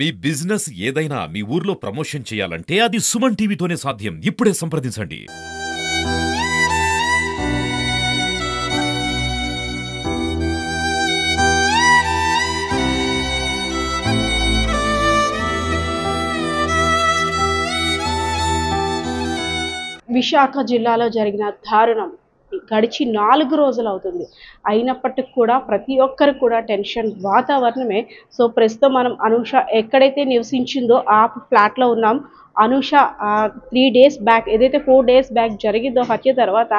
మీ business ఏదైనా మీ ఊర్లో promotion చేయాలంటే అది సుమన్ టీవీతోనే సాధ్యం. ఇప్పుడే సంప్రదించండి. విశాఖ జిల్లాలో జరిగిన దారుణం గడిచి 4 రోజులు అవుతుంది. అయినప్పటికి కూడా ప్రతి ఒక్కరికి కూడా టెన్షన్ వాతావరణమే. సో ప్రస్తుతం మనం అనూష ఎక్కడైతే నివసించిందో ఆ ఫ్లాట్లో ఉన్నాం. అనూష 3 డేస్ బ్యాక్ ఏదైతే 4 డేస్ బ్యాక్ జరిగిందో హత్య తర్వాత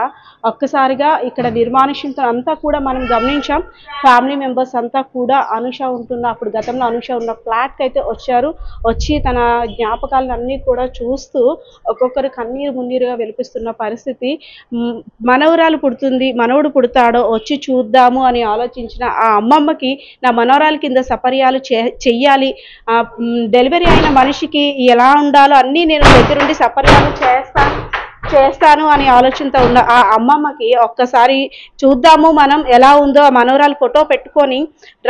ఒక్కసారిగా ఇక్కడ నిర్మానుష్యంతో అంతా కూడా మనం గమనించాం. ఫ్యామిలీ మెంబర్స్ అంతా కూడా అనూష ఉంటున్న అప్పుడు గతంలో అనూష ఉన్న ఫ్లాట్కి అయితే వచ్చారు. వచ్చి తన జ్ఞాపకాలన్నీ కూడా చూస్తూ ఒక్కొక్కరు కన్నీరు మున్నీరుగా వెలిపిస్తున్న పరిస్థితి. మనవరాలు పుడుతుంది, మనవడు పుడతాడో వచ్చి చూద్దాము అని ఆలోచించిన ఆ అమ్మమ్మకి నా మనవరాలు కింద సపర్యాలు చెయ్యాలి, డెలివరీ అయిన మనిషికి ఎలా ఉండాలో అన్నీ నేను దగ్గరుండి సపర్యాలు చేస్తాను అని ఆలోచనతో ఉన్న ఆ అమ్మమ్మకి ఒక్కసారి చూద్దాము మనం ఎలా ఉందో ఆ మనవరాలు ఫోటో పెట్టుకొని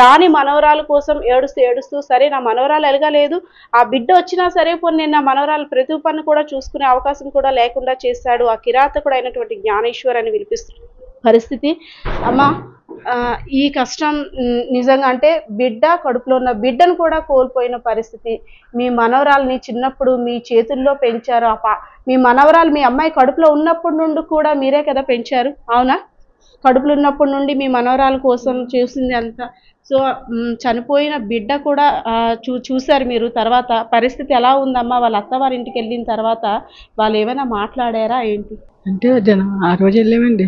రాని మనవరాలు కోసం ఏడుస్తూ సరే నా మనవరాలు ఎలగలేదు, ఆ బిడ్డ వచ్చినా సరే పోనీ నేను నా మనవరాలు ప్రతిపన్ను కూడా చూసుకునే అవకాశం కూడా లేకుండా చేశాడు ఆ కిరాతకుడు అయినటువంటి జ్ఞానేశ్వర్ అని వినిపిస్తున్న పరిస్థితి. అమ్మ ఈ కష్టం నిజంగా అంటే బిడ్డ కడుపులో ఉన్న బిడ్డను కూడా కోల్పోయిన పరిస్థితి. మీ మనవరాల్ని చిన్నప్పుడు మీ చేతుల్లో పెంచారు. మీ మనవరాలు మీ అమ్మాయి కడుపులో ఉన్నప్పటి నుండి కూడా మీరే కదా పెంచారు, అవునా? కడుపులో ఉన్నప్పటి నుండి మీ మనవరాల కోసం చూసింది అంతా. సో చనిపోయిన బిడ్డ కూడా చూశారు మీరు. తర్వాత పరిస్థితి ఎలా ఉందమ్మా? వాళ్ళ అత్తవారి ఇంటికి వెళ్ళిన తర్వాత వాళ్ళు ఏమైనా మాట్లాడారా ఏంటి? అంటే ఆ రోజు వెళ్ళామండి,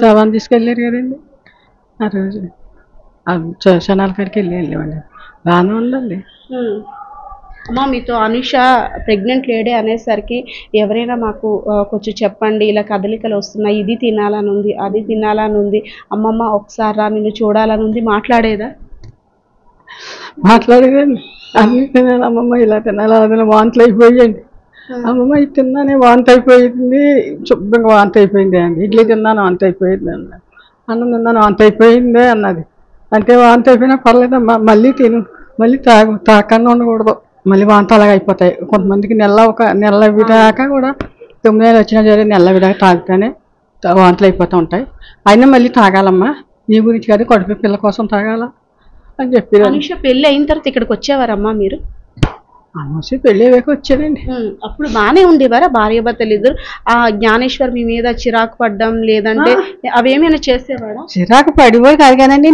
శవాన్ని తీసుకెళ్ళారు కదండి. ఆ రోజు క్షణాల కాడికి వెళ్ళామండి. బాగానే ఉందండి. అమ్మా మీతో అనూష ప్రెగ్నెంట్ లేడీ అనేసరికి ఎవరైనా మాకు కొంచెం చెప్పండి, ఇలా కదలికలు వస్తున్నాయి, ఇది తినాలని ఉంది, అది తినాలని ఉంది, అమ్మమ్మ ఒకసారి రా నిన్ను చూడాలని ఉంది, మాట్లాడేదా? మాట్లాడేదండి. అన్నీ తినాలి అమ్మమ్మ, ఇలా తినాలి, అది వాంతులు అయిపోయాయండి. అమ్మమ్మ ఇది తిన్నానే వాంతి అయిపోయింది, శుభ్రంగా వాంతి అయిపోయింది అండి. ఇడ్లీ తిన్నాను వాంతి అయిపోయింది అన్న, అన్నం తిన్నాను వాంతి అయిపోయిందే అన్నది. అంటే వాంతి అయిపోయినా పర్లేదమ్మా, మళ్ళీ తిను, మళ్ళీ తాకన్నా ఉండకూడదు, మళ్ళీ వాంతి అలాగ అయిపోతాయి. కొంతమందికి నెల విడాక కూడా 9 నెలలు వచ్చినా సరే నెల విడాక తాగితేనే వాంతులు అయిపోతూ ఉంటాయి. అయినా మళ్ళీ తాగాలమ్మా, నీ గురించి కాదు కడుపు పిల్ల కోసం తాగాల అని చెప్పి. అనూష పెళ్ళి అయిన తర్వాత ఇక్కడికి వచ్చేవారమ్మా మీరు? అనూష పెళ్ళి అయ్యాక వచ్చానండి. అప్పుడు బాగానే ఉండేవారా భార్య భర్తలు ఇద్దరు? ఆ జ్ఞానేశ్వర్ మీ మీద చిరాకు పడ్డం లేదంటే అవేమైనా చేసేవాడా? చిరాకు పడిపోయి కాదు కదండి,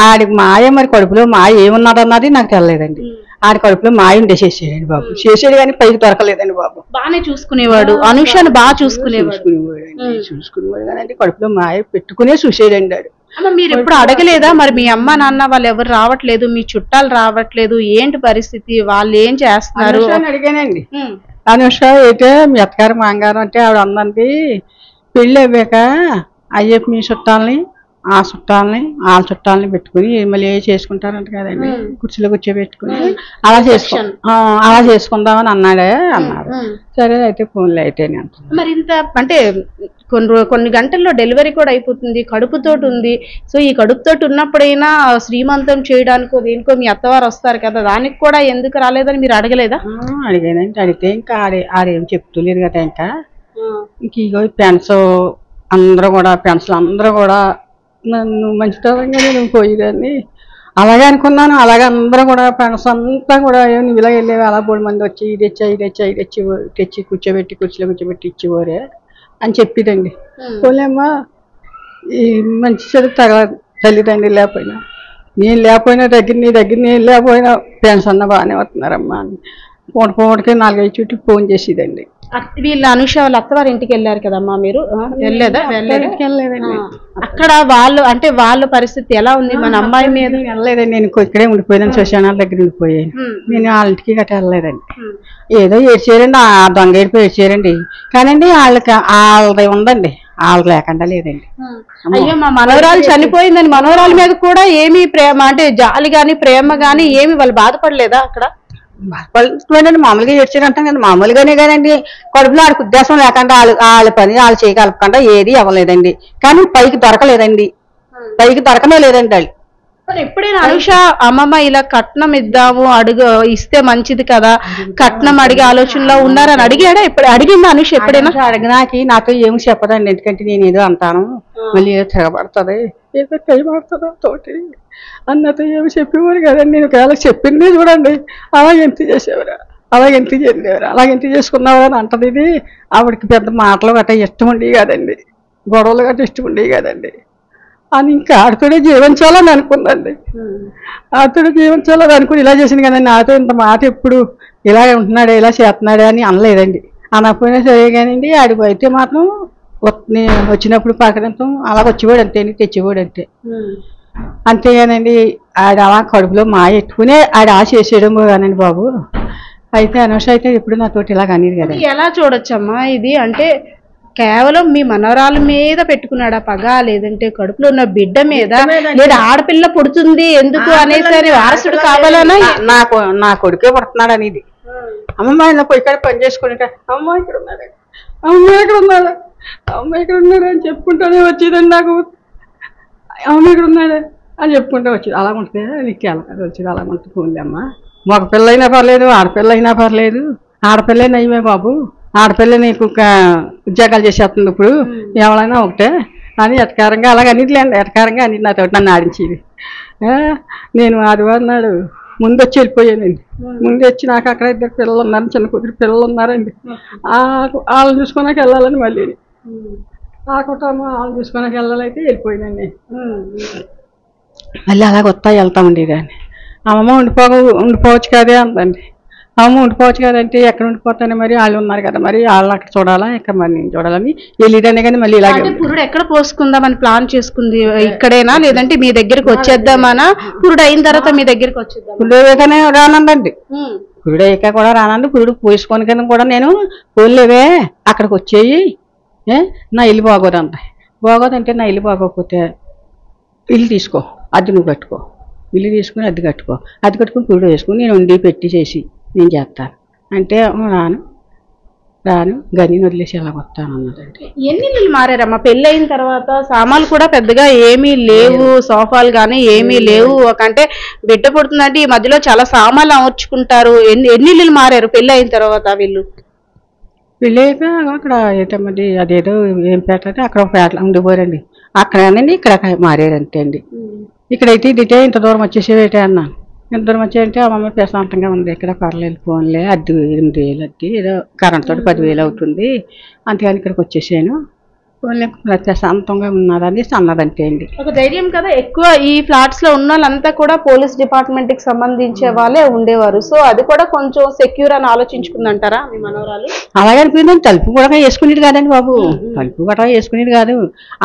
ఆడికి మాయ మరి కడుపులో మాయ ఏమున్నాడు అన్నది నాకు తెలియలేదండి. ఆడి కడుపులో మాయ ఉండేసేసాడండి బాబు, చేసాడు కానీ పైకి దొరకలేదండి బాబు. బాగానే చూసుకునేవాడు, అనూషను బాగా చూసుకునేవాడు కానీ కడుపులో మాయ పెట్టుకునే చూసేయండి ఆడు. మీరు ఎప్పుడు అడగలేదా మరి మీ అమ్మ నాన్న వాళ్ళు ఎవరు రావట్లేదు, మీ చుట్టాలు రావట్లేదు, ఏంటి పరిస్థితి, వాళ్ళు ఏం చేస్తున్నారు అని అడిగానండి. అనూష అయితే మీ అత్తగారు మాంగారు అంటే ఆవిడ అందండి, పెళ్ళి అవ్వాక అయ్యప్ప మీ చుట్టాలని ఆ చుట్టాలని వాళ్ళ చుట్టాలని పెట్టుకుని మళ్ళీ ఏ చేసుకుంటారంట కదండి, కుర్చీలో కూర్చోబెట్టుకుని అలా చేసుకుందామని అన్నాడు. సరే అయితే ఫోన్లో అయితే మరి ఇంత అంటే కొన్ని గంటల్లో డెలివరీ కూడా అయిపోతుంది, కడుపుతోటి ఉంది. సో ఈ కడుపుతోటి ఉన్నప్పుడైనా శ్రీమంతం చేయడానికో దేనికో మీ అత్తవారు వస్తారు కదా, దానికి కూడా ఎందుకు రాలేదని మీరు అడగలేదా? అడిగానండి. అడిగితే ఇంకా ఆడేం చెప్తలేదు కదా. ఇంకా ఇగో ఫ్రెండ్స్ అందరూ కూడా అందరూ కూడా నన్ను మంచితనంగా నేను పోయేదాన్ని అలాగే అనుకున్నాను. అలాగే అందరూ కూడా ఫ్రెండ్స్ అంతా కూడా నువ్వు ఇలా వెళ్ళేవి, అలా 3 మంది వచ్చి ఇది తెచ్చి కూర్చోబెట్టి కుర్చీలో కూర్చోబెట్టి ఇచ్చేవారే అని చెప్పిదండి. పోలేమ్మా ఈ మంచి చదువు తల్లిదండ్రులు లేకపోయినా నేను లేకపోయినా నీ దగ్గర నేను లేకపోయినా ఫ్రెండ్స్ అన్న బాగానే వస్తున్నారమ్మా అని పూటకి 4-5 చుట్టూ ఫోన్ చేసేదండి. వీళ్ళు అనూష వాళ్ళ అత్తవారి ఇంటికి వెళ్ళారు కదమ్మా మీరు, వెళ్ళలేదా? వెళ్ళలేదండి. అక్కడ వాళ్ళు అంటే వాళ్ళ పరిస్థితి ఎలా ఉంది? మన అమ్మాయి మీద వెళ్ళలేదండి, నేను ఇక్కడే ఉండిపోయాను, శ్మశానాల దగ్గర ఉండిపోయాను. నేను వాళ్ళ ఇంటికి గట్రా వెళ్ళలేదండి. ఏదో ఏడ్చేయారండి, ఆ దొంగ ఏడిపోయి ఏడ్చేయారండి. కానండి వాళ్ళది ఉందండి, వాళ్ళకి లేకుండా లేదండి. అయ్యో మా మనవరాలు చనిపోయిందని మనవరాల మీద కూడా ఏమి ప్రేమ అంటే జాలి గాని ప్రేమ గాని ఏమి వాళ్ళు బాధపడలేదా అక్కడ? బాధపడుతుందండి, మామూలుగా ఏడ్చారంటాం కదా, మామూలుగానే కదండి. కడుపులో ఆడికి ఉద్దేశం లేకుండా వాళ్ళ పని వాళ్ళు చేయగలపకుండా ఏది అవ్వలేదండి. కానీ పైకి దొరకలేదండి, పైకి దొరకనే లేదండి వాళ్ళు. ఎప్పుడైనా అనుష అమ్మమ్మ ఇలా కట్నం ఇద్దాము ఇస్తే మంచిది కదా, కట్నం అడిగే ఆలోచనలో ఉన్నారని అడిగాడా? ఎప్పుడు అడిగిందా అనుష ఎప్పుడైనా? అడిగినాకి నాతో ఏమి చెప్పదండి, ఎందుకంటే నేను ఏదో అంటాను మళ్ళీ ఏదో తెగబడుతుంది, ఏదో తెగబడుతుందో తోటి అన్నతో ఏమి చెప్పేవారు కదండి. నేను ఒకవేళ చెప్పింది చూడండి, అలాగే ఎంత చేసేవారు, అలాగే ఎంత చేసేవారు, అలాగే ఎంత చేసుకున్నావు అని అంటది. ఇది ఆవిడకి పెద్ద మాటలు గట్రా ఇష్టం ఉండేవి కదండి, గొడవలు గట్రా ఇష్టం ఉండేవి కదండి. అని ఇంకా ఆడితోనే జీవించాలని అనుకుందండి, ఆడితోనే జీవించాలని అనుకుని ఇలా చేసింది కదండి. నాతో ఇంత మాట ఎప్పుడు ఇలా ఉంటున్నాడే ఇలా చేస్తున్నాడే అని అనలేదండి. అనకపోయినా సరే కానండి, ఆడికి అయితే మాత్రం వచ్చినప్పుడు పలకరించడం అలా వచ్చేవాడు అంతే అండి, తెచ్చేవాడు అంతే. అంతేగానండి ఆడ అలా కడుపులో ఎట్టుకునే ఆడ ఆశ చేసేయడం కానండి బాబు. అయితే అనుష అయితే ఎప్పుడు నాతోటి ఇలా అనేది కదా. ఎలా చూడొచ్చమ్మా ఇది? అంటే కేవలం మీ మనవరాల మీద పెట్టుకున్నాడా పగ, లేదంటే కడుపులో ఉన్న బిడ్డ మీద, లేదా ఆడపిల్ల పుడుతుంది ఎందుకు అనేసి వారసుడు కావాలన్నా నా కొడుకే పుడుతున్నాడు అనేది. అమ్మమ్మ ఇలా పోయి ఇక్కడ పని చేసుకుంటే అమ్మ ఇక్కడ ఉన్నాడు, అమ్మ ఇక్కడ ఉన్నాడు, అమ్మ ఇక్కడ ఉన్నాడు అని చెప్పుకుంటూనే వచ్చేదండి నాకు. అమ్మ ఇక్కడ ఉన్నాడు అని చెప్పుకుంటూ వచ్చేది. అలా ఉంటుంది నీకు ఎలా వచ్చేది, అలా ఉంటుంది. పోలే అమ్మ, మగ పిల్ల అయినా పర్లేదు, ఆడపిల్ల అయినా పర్లేదు, ఆడపిల్లే నయ్యమే బాబు, ఆడపిల్ల నీకు ఉద్యోగాలు చేసేస్తుంది ఇప్పుడు, ఎవరైనా ఒకటే అని ఎటకారంగా అలాగ అన్నిట్లేండి, ఎటకారంగా అన్నిటి నాతో నన్ను ఆడించేది. నేను ఆదివారం నాడు ముందు వచ్చి వెళ్ళిపోయానండి. ముందు వచ్చి నాకు అక్కడ 2 పిల్లలు ఉన్నారు, చిన్న కూతురు పిల్లలు ఉన్నారండి. వాళ్ళని చూసుకున్నాక వెళ్ళాలని మళ్ళీ ఆ కుటుంబం వాళ్ళని చూసుకున్నాక వెళ్ళాలైతే వెళ్ళిపోయినండి. మళ్ళీ అలాగ వెళ్తామండి. కానీ అమ్మమ్మ ఉండిపోవచ్చు కదే అందండి. అమ్మ ఉండిపోవచ్చు కదంటే ఎక్కడ ఉండిపోతానే, మరి వాళ్ళు ఉన్నారు కదా, మరి వాళ్ళని అక్కడ చూడాలా, ఇక్కడ మరి నేను చూడాలని వెళ్ళిదానే. కానీ మళ్ళీ ఇలాగే పురుడు ఎక్కడ పోసుకుందామని ప్లాన్ చేసుకుంది, ఇక్కడేనా లేదంటే మీ దగ్గరికి వచ్చేద్దామనా? పురుడు అయిన తర్వాత మీ దగ్గరికి వచ్చేద్దాం? పురుడు అయ్యాకనే రానందండి, పురుడు అయ్యాక కూడా రానండి. పురుడు పోసుకొని కానీ కూడా నేను పోలేవే అక్కడికి వచ్చేయి, నా ఇల్లు బాగోదంట. బాగోదంటే నా ఇల్లు బాగోకపోతే ఇల్లు తీసుకో, అద్దె నువ్వు కట్టుకో, ఇల్లు తీసుకుని అద్దె కట్టుకో, అద్దె కట్టుకుని పురుడు వేసుకుని నేను ఉండి పెట్టి చేసి నేను చేస్తాను అంటే రాను గని వదిలేసి ఎలా వస్తాను అన్నదండి. ఎన్ని ఇల్లు మారారమ్మా పెళ్ళి అయిన తర్వాత? సామాన్లు కూడా పెద్దగా ఏమీ లేవు, సోఫాలు కానీ ఏమీ లేవు. అంటే బిడ్డ పుడుతుందంటే ఈ మధ్యలో చాలా సామాన్లు అమర్చుకుంటారు. ఎన్ని ఇల్లు మారారు పెళ్ళి అయిన తర్వాత వీళ్ళు? పెళ్ళాక అక్కడ ఏంటమ్మది అదేదో ఏం పేట అంటే అక్కడ ఒక పేటలో ఉండిపోయారండి. అక్కడనండి ఇక్కడ మారారు అంతే అండి. ఇక్కడైతే ఇదిటే ఇంత దూరం వచ్చేసేవేటే అన్నాను. ఇంత దూరం వచ్చాయంటే అమ్మమ్మ ప్రశాంతంగా ఉంది, ఇక్కడ పర్లేదు ఫోన్లే, అద్దె 8,000 అద్దె, ఏదో కరెంట్ తోటి 10,000 అవుతుంది, అంతేగాని ఇక్కడికి వచ్చేసాను, ఫోన్లే ప్రశాంతంగా ఉన్నదని అన్నదంతే అండి. ఒక ధైర్యం కదా. ఎక్కువ ఈ ఫ్లాట్స్ లో ఉన్న వాళ్ళంతా కూడా పోలీస్ డిపార్ట్మెంట్ కి సంబంధించే వాళ్ళే ఉండేవారు. సో అది కూడా కొంచెం సెక్యూర్ అని ఆలోచించుకుందంటారా మీ మనవరాలు? అలాగే అనిపోయిందండి. తలుపు కూడా వేసుకునేది కాదండి బాబు, తలుపు కూడా వేసుకునేది కాదు.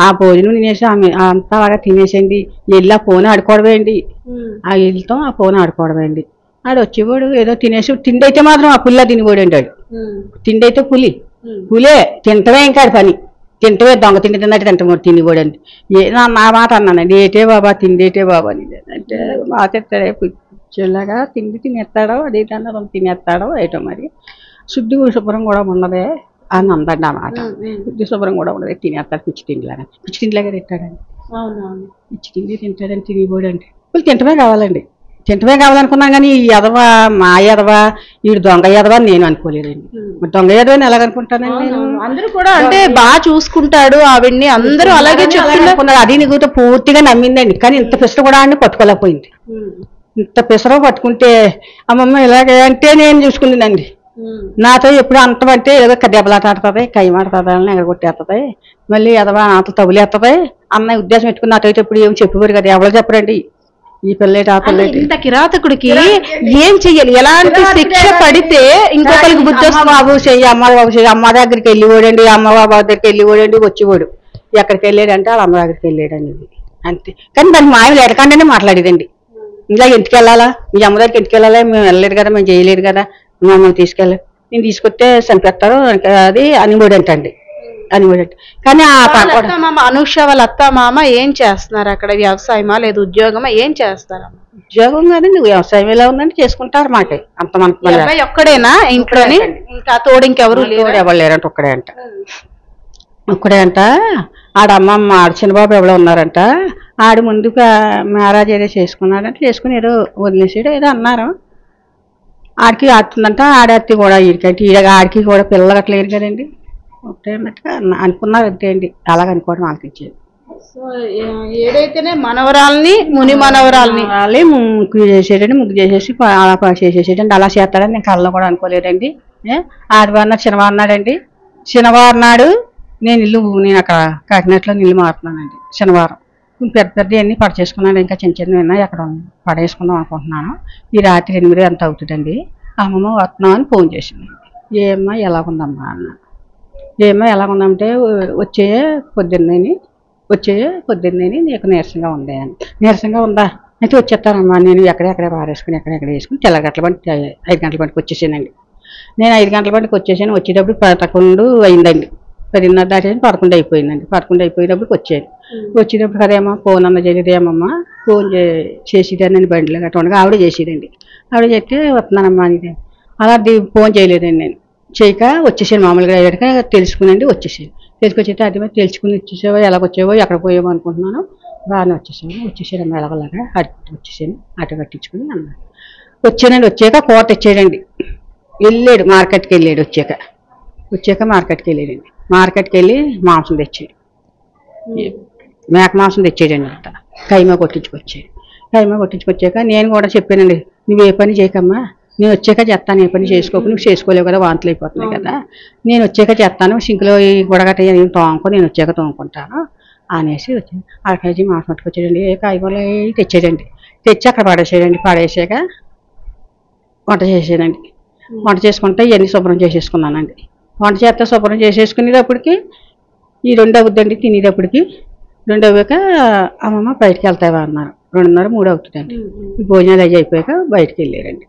ఆ భోజనం తినేసి అంతా అలాగా తినేసేయండి, వెళ్ళి ఆ ఫోన్ ఆడుకోవడమేండి, ఆ ఇల్లుతో ఆ ఫోన్ ఆడుకోవడమేండి. ఆడు వచ్చేవాడు ఏదో తినేసి, తిండి అయితే మాత్రం ఆ పుల్ల తినిపోడు అండి. ఆడు తిండి అయితే పులే తింటమే, ఇంకా పని తింటమే, దొంగ తిండి తిన్నట్టు తింటాము తినిపోడండి. నా మాట అన్నానండి, ఏటే బాబా తిండేటే బాబా అని అంటే మాట ఎత్తాడే పిచ్చోళ్ళగా తిండి తినేస్తాడో అదేటన్నా తినేస్తాడో ఏటో మరి. శుద్ధి శుభ్రం కూడా ఉన్నదే అని అందండి ఆ మాట. శుద్ధి శుభ్రం కూడా ఉన్నదే, తినేస్తాడు పిచ్చి తిండిలాగా, పిచ్చి తిండిలాగా తింటాడండి. పిచ్చి తిండి తింటాడని తినిపోడండి. వాళ్ళు తింటమే కావాలండి, తింటమే కావాలనుకున్నాం కానీ ఈ ఎదవా మా ఎదవా వీడు దొంగ ఎదవా నేను అనుకోలేదండి. దొంగ ఎదవని ఎలాగనుకుంటానండి నేను? అందరూ కూడా అంటే బాగా చూసుకుంటాడు ఆవిడ్ని, అందరూ అలాగే చెప్పుకున్నారు. అది నీకు పూర్తిగా నమ్మిందండి. కానీ ఇంత పిసర కూడా ఆడిని పట్టుకోలేకపోయింది. ఇంత పిసర పట్టుకుంటే అమ్మమ్మ ఇలాగే అంటే నేను చూసుకుందండి. నాతో ఎప్పుడు అంటమంటే ఏదో దెబ్బలాట ఆడుతుంది, కైమాడుతుంది, అని ఎక్కడ కొట్టేస్తుంది, మళ్ళీ ఎదవా నాతో తగులేస్తుంది అన్న ఉద్దేశం పెట్టుకుని నాతో ఎప్పుడు ఏమి చెప్పేవారు కదా, ఎవరో చెప్పరండి. ఈ పిల్లేటి ఆ పిల్లేటి ఇంత కిరాతకుడికి ఏం చెయ్యాలి, ఎలాంటి శిక్ష పడితే ఇంకొకరికి బుద్ధి వస్తుంది? బాబు చెయ్యి, అమ్మ బాబు చెయ్యి, అమ్మ దగ్గరికి వెళ్ళిపోడండి, అమ్మ బాబు దగ్గరికి వెళ్ళిపోడండి, వచ్చేవాడు ఎక్కడికి వెళ్ళాడంటే వాళ్ళ అమ్మ దగ్గరికి వెళ్ళాడండి అంతే. కానీ దానికి మాయలు ఎడకండానే మాట్లాడేదండి. ఇలా ఇంటికి వెళ్ళాలా, మీ అమ్మ దగ్గరికి ఇంటికి వెళ్ళాలా, మేము వెళ్ళలేదు కదా, మేము చేయలేదు కదా, మమ్మల్ని తీసుకెళ్ళాలి, నేను తీసుకొస్తే చంపేస్తారు అది అనిబోడు అంటండి, అనిబోడు. కానీ అనుష వాళ్ళ అత్త మామ ఏం చేస్తున్నారు అక్కడ? వ్యవసాయమా లేదు ఉద్యోగమా, ఏం చేస్తారమ్మా? ఉద్యోగం కాదండి, వ్యవసాయం ఎలా ఉందంటే చేసుకుంటారు మాట. అంత మనకు ఒక్కడేనా ఇంట్లోని? ఇంకా తోడు ఇంకెవరు ఎవరు లేరంట, ఒక్కడే అంట, ఒక్కడే అంట. ఆడమ్మమ్మ ఆడ చిన్నబాబు ఎవరో ఉన్నారంట, ఆడు ముందుగా మ్యారేజ్ ఏదో చేసుకున్నాడంటే చేసుకుని ఏదో వదిలేసాడు ఏదో అన్నారు. ఆడికి ఆడుతుందంట, ఆడత్తి కూడా ఈడికంటే ఆడికి కూడా పిల్లలు అట్లా లేరు కదండి. ఒకటే అన్నట్టుగా అనుకున్నారు అంతే అండి. అలాగ అనుకోవడం ఆలకించేది. సో ఏదైతేనే మనవరాల్ని ముని మనవరాల్ని వాళ్ళే ముగ్గు చేసేటండి, ముగ్గు చేసేసి అలా చేసేసేటండి. అలా చేస్తాడని నేను కళ్ళలో కూడా అనుకోలేదండి. ఆదివారం నాడు శనివారం నాడండి. శనివారం నాడు నేను అక్కడ కాకినాడలో ఇల్లు మారుతున్నానండి. శనివారం పెద్ద పెద్ద అన్నీ పడచేసుకున్నాను. ఇంకా చిన్న చిన్నవి ఉన్నాయి అక్కడ పడేసుకుందాం అనుకుంటున్నాను. ఈ రాత్రి 8 ఎంత అవుతుందండి. అమ్మమ్మ వస్తున్నాం అని ఫోన్ చేసింది. ఏమ్మా ఎలాగుందమ్మా అన్న. ఏమ్మా ఎలాగుందంటే వచ్చే పొద్దున్నేని నీకు నీరసంగా ఉంది అని. నీరసంగా ఉందా అయితే వచ్చేస్తానమ్మా. నేను ఎక్కడెక్కడ పారేసుకుని ఎక్కడెక్కడ వేసుకుని తెల్లగట్ల బండి 5 గంటల బండికి వచ్చేసానండి. నేను 5 గంటల బండికి వచ్చేసాను. వచ్చేటప్పుడు 11 అయిందండి. 10:30 దాటేసి 11 అయిపోయిందండి. 11 అయిపోయేటప్పటికి వచ్చాను. వచ్చేటప్పుడు కదేమో ఫోన్ అన్న చేయదేమమ్మా. ఫోన్ చేసేదాన్ని బండిలో గట్ట ఉండగా ఆవిడ చేసేదండి. ఆవిడ చెప్తే వస్తున్నానమ్మా అని. అలా ఫోన్ చేయలేదండి. నేను చేయక వచ్చేసాను. మామూలుగా అయ్యాక తెలుసుకునండి వచ్చేసాను. తెలుసుకొచ్చేస్తే అది మీద తెలుసుకుని వచ్చేసావో ఎలాగొచ్చావో ఎక్కడ పోయావో అనుకుంటున్నాను. బాగానే వచ్చేసాను ఎలాగలాగా వచ్చేసాను. ఆటో కట్టించుకుని అన్నాను. వచ్చానండి. వచ్చాక కూర తెచ్చాడండి. వెళ్ళాడు మార్కెట్కి వెళ్ళాడు. వచ్చాక మార్కెట్కి వెళ్ళాడండి. మార్కెట్కి వెళ్ళి మాంసం తెచ్చాడు. మేక మాంసం తెచ్చాడండి. అంతా కైమా కొట్టించుకొచ్చాక నేను కూడా చెప్పానండి, నువ్వు ఏ పని చేయకమ్మా, నేను వచ్చాక చేస్తాను. ఏ పని చేసుకోకు, నువ్వు చేసుకోలేవు కదా, వాంతులు అయిపోతున్నాయి కదా, నేను వచ్చాక చేస్తాను. సింకులో ఈ గొడగట్ట నేను తోముకొని నేను వచ్చాక తోముకుంటాను అనేసి వచ్చాను. 1/2 కేజీ మాంసం పట్టుకొచ్చాడండి. ఏ కాయగూరలు తెచ్చాడండి. తెచ్చి అక్కడ పడేసాక వంట చేసానండి. వంట చేసుకుంటే ఇవన్నీ శుభ్రం చేసేసుకున్నానండి. వంట చేస్తే శుభ్రం చేసేసుకునేటప్పటికి ఈ 2 అవుద్దండి. తినేటప్పటికి 2 అవ్వాక అమ్మమ్మ బయటికి వెళ్తావా అన్నారు. 2:30, 3 అవుతుందండి. ఈ భోజనాలు అవి అయిపోయాక బయటికి వెళ్ళారండి.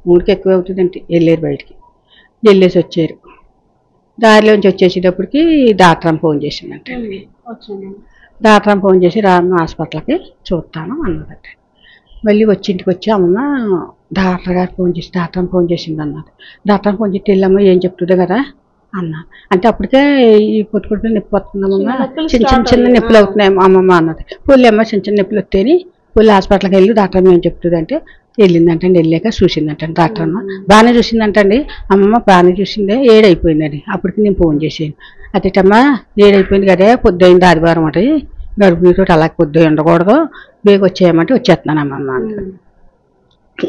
3కి ఎక్కువ అవుతుందండి. వెళ్ళారు బయటికి. వెళ్ళేసి వచ్చారు. దారిలోంచి వచ్చేసేటప్పటికి డాక్టర్ ఫోన్ చేసిందంటండి. డాక్టర్ ఫోన్ చేసి రామ్మ హాస్పిటల్కి చూస్తాను అన్నదంట. మళ్ళీ ఇంటికి వచ్చి అమ్మ డాక్టర్ గారు ఫోన్ చేసింది అన్నది. డాక్టర్ ఫోన్ చేసి వెళ్ళమ్మ ఏం చెప్తుందో కదా అన్నా. అంటే అప్పటికే ఈ పొట్టు నొప్పి వస్తుందమ్మా, చిన్న నొప్పులు అవుతున్నాయి అమ్మమ్మ అన్నది. పుల్లి అమ్మ చిన్న నొప్పులు వస్తేని పుల్లి హాస్పిటల్కి వెళ్ళి డాక్టర్ ఏం చెప్తుంది అంటే వెళ్ళిందంటండి. వెళ్ళాక చూసిందంటండి డాక్టర్ అమ్మ. బాగానే చూసిందంటండి. అమ్మమ్మ బాగానే చూసిందే 7 అయిపోయిందండి. అప్పటికి నేను ఫోన్ చేసాను. అదేటమ్మా 7 అయిపోయింది కదా, పొద్దుయింది ఆదివారం అంటే గడుపుతో అలా పొద్దు ఉండకూడదు, బేగ వచ్చేయమంటే వచ్చేస్తున్నాను అమ్మమ్మ అంటే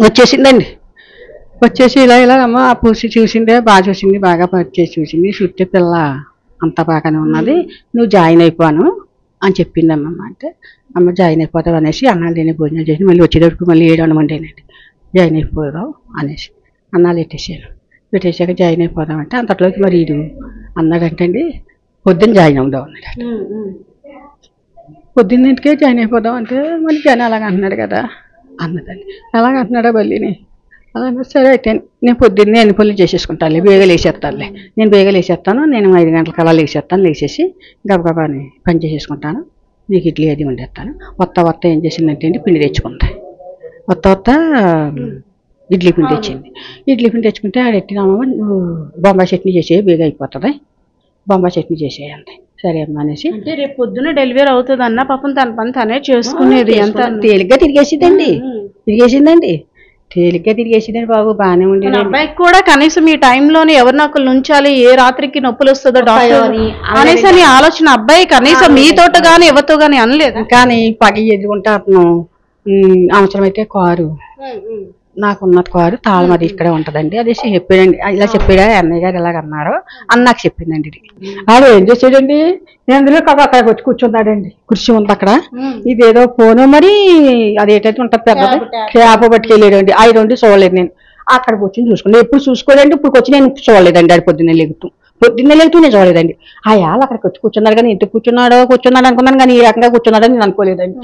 వచ్చేసిందండి. వచ్చేసి ఇలా అమ్మ ఆ పూసి చూసిందే బాగా చూసింది, బాగా పరిచేసి చూసింది. చుట్టే పిల్ల అంత బాగానే ఉన్నది, నువ్వు జాయిన్ అయిపోను అని చెప్పింది అమ్మమ్మ. అంటే అమ్మ జాయిన్ అయిపోతావు అనేసి అన్నాలు తినే భోజనాలు చేసి మళ్ళీ వచ్చేటప్పుడు మళ్ళీ 7 వండేనండి. జాయిన్ అయిపోదాం అనేసి అన్నాలు పెట్టేసాక జాయిన్ అయిపోదాం అంటే అంతట్లోకి మరి ఇది అన్నాడంటండి పొద్దున్న జాయిన్ అవుదాం అన్నాడు. పొద్దున్నింటికే జాయిన్ అయిపోదాం అంటే మళ్ళీ జాయిన్ అలాగ అంటున్నాడు కదా అన్నదండి. అలాగ అంటున్నాడా మళ్ళీని. అలా సరే అయితే నేను పొద్దున్నే అన్ని పనులు చేసేసుకుంటానులే, బేగా లేచేస్తానులే, నేను బేగా లేచేస్తాను, నేను 5 గంటలకు అలా లేచేసి గబగబా పని చేసేసుకుంటాను, నీకు ఇడ్లీ అది వండేస్తాను. వత్త ఏం చేసిందంటే అండి పిండి తెచ్చుకుంటా. వత్త ఇడ్లీ పిండి తెచ్చింది. ఇడ్లీ పిండి తెచ్చుకుంటే ఆడెట్టినామా నువ్వు బొంబాయి చట్నీ చేసే బేగా అయిపోతుంది, బొంబాయి చట్నీ చేసేయండి. సరే అమ్మా అనేసి. అంటే రేపు పొద్దున్న డెలివరీ అవుతుంది అన్న పాపం తన పని తనే చేసుకునేది. ఎంత తేలిగ్గా తిరిగేసిందండి. తేలిగ్గా తిరిగేసిందండి బాబు. బాగానే ఉండేది. అబ్బాయికి కూడా కనీసం ఈ టైంలోనే ఎవరిని ఒకరు ఉంచాలి, ఏ రాత్రికి నొప్పులు వస్తుందో డాక్టర్ అనేసి అని ఆలోచన అబ్బాయి కనీసం మీతోట గానీ ఎవరితో గానీ అనలేదు. కానీ పగి ఎదుగుంటే అతను అవసరమైతే కారు నాకున్నది కారు తాళం అది ఇక్కడే ఉంటదండి అది చెప్పాడండి. ఇలా చెప్పాడా అన్నయ్య గారు ఇలాగ అన్నారు అని నాకు చెప్పిందండి. ఆడు ఏం చేసాడండి, అందులో అక్కడ వచ్చి కూర్చున్నాడండి. కుర్చీ ఉంది అక్కడ. ఇదేదో ఫోను మరి అదేటైతే ఉంటుంది పెద్దది క్యాప్ పట్టుకెళ్ళాడండి. అవి 2 చూడలేదు నేను. అక్కడ కూర్చొని చూసుకున్నాను. ఎప్పుడు చూసుకోలేండి, ఇప్పుడు వచ్చి నేను చూడలేదండి. అది పొద్దున్నే లేగుతూ నేను చూడలేదండి. అయాలు అక్కడికి వచ్చి కూర్చున్నారు కానీ ఇంటికి కూర్చున్నాడు అనుకున్నాను కానీ ఈ రకంగా కూర్చున్నాడని నేను అనుకోలేదండి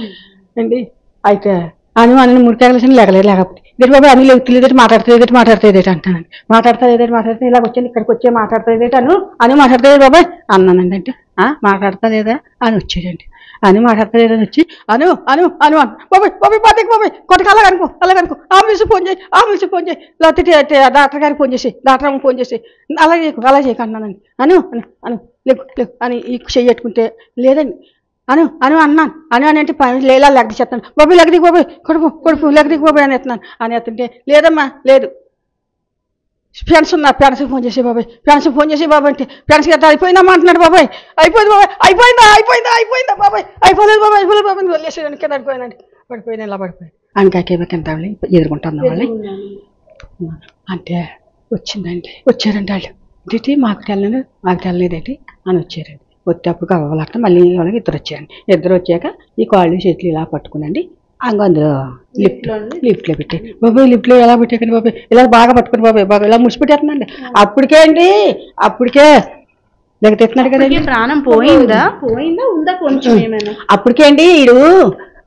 అండి. అయితే అని మురికాయలు లేకపోతే ఇద్దరు బాబు అని లేదుటి మాట్లాడుతుంది అంటానండి. మాట్లాడుతుంది ఇలాగ వచ్చాను ఇక్కడికి వచ్చే మాట్లాడుతుంది అని మాట్లాడుతుంది బాబాయ్ అన్నానండి. అంటే మాట్లాడతలేదా అని వచ్చాడండి. అని మాట్లాడతలేదని వచ్చి అను బాబాయ్ కొట్టకు అలాగనుకో ఆంబులెన్స్ ఫోన్ చేయి లేకపోతే డాక్టర్ గారికి ఫోన్ చేసి డాక్టర్ అమ్మకి ఫోన్ చేసి అలా చేయకు అన్నానండి. అను లేకు అని ఈ చెయ్యి పెట్టుకుంటే లేదండి అను అను అన్నాను అని అంటే లేలా లెక్క చెప్తాను బాబాయ్ లెక్కదికి బాబాయ్ కొడుకు లెక్కదికి బాబాయ్ అని ఎత్తున్నాను అని ఎత్తుంటే లేదమ్మా లేదు ఫ్రెండ్స్ ఉన్నా ఫ్రెండ్స్కి ఫోన్ చేసే బాబాయ్ ఫ్రెండ్స్కి ఫోన్ చేసే బాబాయ్ అంటే ఫ్రెండ్స్కి ఎత్తా అయిపోయిందమ్మా అంటున్నాడు బాబాయ్ అయిపోయింది బాబాయ్ అయిపోయిందా బాబాయ్ అయిపోలేదు బాబాయ్ వదిలేసాడు కింద పడిపోయినా ఇలా పడిపోయాను అనకాకే కింద ఎదుర్కొంటున్నా వాళ్ళని అంటే వచ్చారండి వాళ్ళు ఇది మాకు తెల్లలేదండి అని వచ్చారండి వచ్చేప్పుడు కావాలంటే మళ్ళీ వాళ్ళకి ఇద్దరు వచ్చాక ఈ కాళ్ళు చేతులు ఇలా పట్టుకునండి అందులో లిఫ్ట్లో పెట్టి బాబాయ్ లిఫ్ట్లో ఎలా పెట్టాకండి బాబాయ్ ఇలా బాగా పట్టుకుని బాబాయ్ ఇలా ముడిచిపెట్టేస్తున్నాండి అప్పటికే లేకపోతే ఎత్తున్నాడు కదండి ప్రాణం పోయిందా ఉందా కొంచెం అప్పటికే అండి వీడు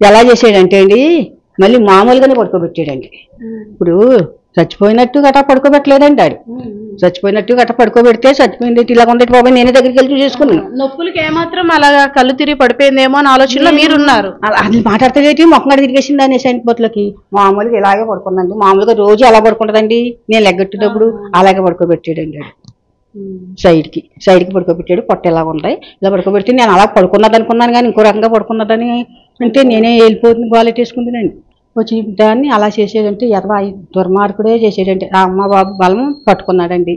ఎలా చేసాడంటే అండి మళ్ళీ మామూలుగానే పడుకోబెట్టాడండి ఇప్పుడు చచ్చిపోయినట్టు గట్రా పడుకోబెట్టలేదండి ఆడు చచ్చిపోయినట్టు గట్రా పడుకోబెడితే చచ్చిపోయింది ఇలా ఉండేది బాబాయ్ నేనే దగ్గరికి వెళ్ళి చూసుకున్నాను నొప్పులకి ఏమాత్రం అలాగా కళ్ళు తిరిగి పడిపోయిందేమో అని ఆలోచనలో మీరున్నారు అది మాట్లాడితే మొక్కగా తిరిగేసింది అనేసి పోట్లకి మామూలుగా ఇలాగే పడుకుందండి మామూలుగా రోజు అలా పడుకుంటుందండి నేను లెగ్గెట్టేటప్పుడు అలాగే పడుకోబెట్టాడండి ఆడు సైడ్కి పడుకోబెట్టాడు పొట్ట ఎలా ఉంటాయి ఇలా పడుకోబెడితే నేను అలా పడుకున్నది అనుకున్నాను కానీ ఇంకో రకంగా పడుకున్నదని అంటే నేనే వెళ్ళిపోతుంది బాలెట్టేసుకుంటానండి వచ్చి దాన్ని అలా చేసేదంటే దుర్మార్గుడే చేసేదంటే ఆ అమ్మ బాబు బలం పట్టుకున్నాడండి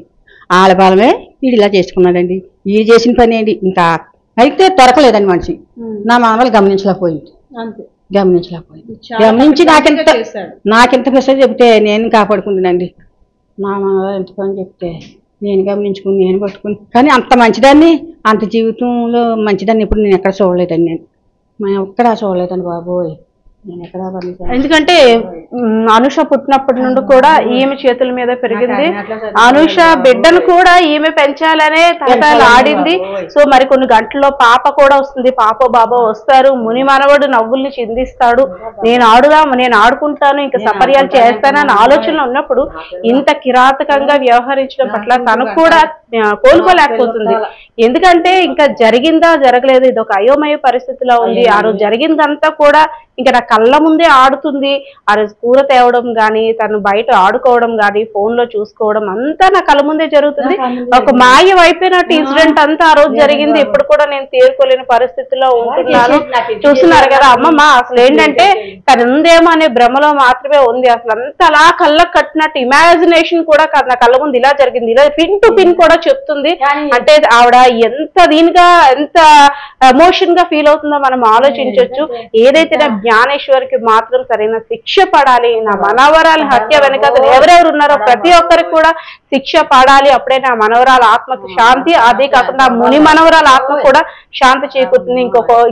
వాళ్ళ బలమే వీడు ఇలా చేసుకున్నాడండి వీడు చేసిన పని ఏంటి ఇంకా అయితే దొరకలేదండి మనిషి నా మామూలు గమనించలేకపోయింది గమనించి నాకెంత మెసేజ్ చెప్తే నేను కాపాడుకుంటున్నానండి మా మామూలు ఎంత పని చెప్తే నేను గమనించుకుని నేను పట్టుకుని కానీ అంత మంచిదాన్ని అంత జీవితంలో మంచిదాన్ని ఇప్పుడు నేను ఎక్కడ చూడలేదండి నేను ఎక్కడా చూడలేదండి బాబోయ్ ఎందుకంటే అనుష పుట్టినప్పటి నుండి కూడా ఈమె చేతుల మీద పెరిగింది అనుష బిడ్డను కూడా ఈమె పెంచాలనే తలకాయలు ఆడింది సో మరి కొన్ని గంటల్లో పాప కూడా వస్తుంది పాప బాబా వస్తారు ముని మనవడు నవ్వుల్ని చిందిస్తాడు నేను ఆడుకుంటాను ఇంకా సపర్యాలు చేస్తానని ఆలోచన ఉన్నప్పుడు ఇంత కిరాతకంగా వ్యవహరించడం పట్ల తను కూడా కోలుకోలేకపోతుంది ఎందుకంటే ఇంకా జరిగిందా జరగలేదు ఇది ఒక అయోమయ పరిస్థితిలో ఉంది ఆ రోజు జరిగిందంతా కూడా ఇంకా నా కళ్ళ ముందే ఆడుతుంది ఆ రోజు కూర తేవడం గానీ తను బయట ఆడుకోవడం గానీ ఫోన్ లో చూసుకోవడం అంతా నా కళ్ళ ముందే జరుగుతుంది ఒక మాయం అయిపోయినట్టు ఇన్సిడెంట్ అంతా ఆ రోజు జరిగింది ఇప్పుడు కూడా నేను తేరుకోలేని పరిస్థితిలో ఉంటున్నాను చూస్తున్నారు కదా అమ్మమ్మ అసలు ఏంటంటే తను ఉందేమో అనే భ్రమలో మాత్రమే ఉంది అసలు అంతా అలా కళ్ళకు కట్టినట్టు ఇమాజినేషన్ కూడా నా కళ్ళ ముందు ఇలా జరిగింది ఇలా పిన్ టు పిన్ కూడా చెప్తుంది అంటే ఆవిడ ఎంత దీనిగా ఎంత ఎమోషన్ గా ఫీల్ అవుతుందో మనం ఆలోచించవచ్చు ఏదైతే నా జ్ఞానేశ్వరికి మాత్రం సరైన శిక్ష పడాలి నా మనవరాల హత్య వెనకాల ఎవరెవరు ఉన్నారో ప్రతి ఒక్కరికి కూడా శిక్ష పడాలి అప్పుడే నా మనవరాల ఆత్మకి శాంతి అదే కాకుండా ముని మనవరాల ఆత్మ కూడా శాంతి చేకూరుతుంది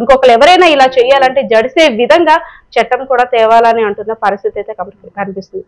ఇంకొకరు ఎవరైనా ఇలా చేయాలంటే జడిసే విధంగా చట్టం కూడా తేవాలని అంటున్న పరిస్థితి అయితే కనిపిస్తుంది.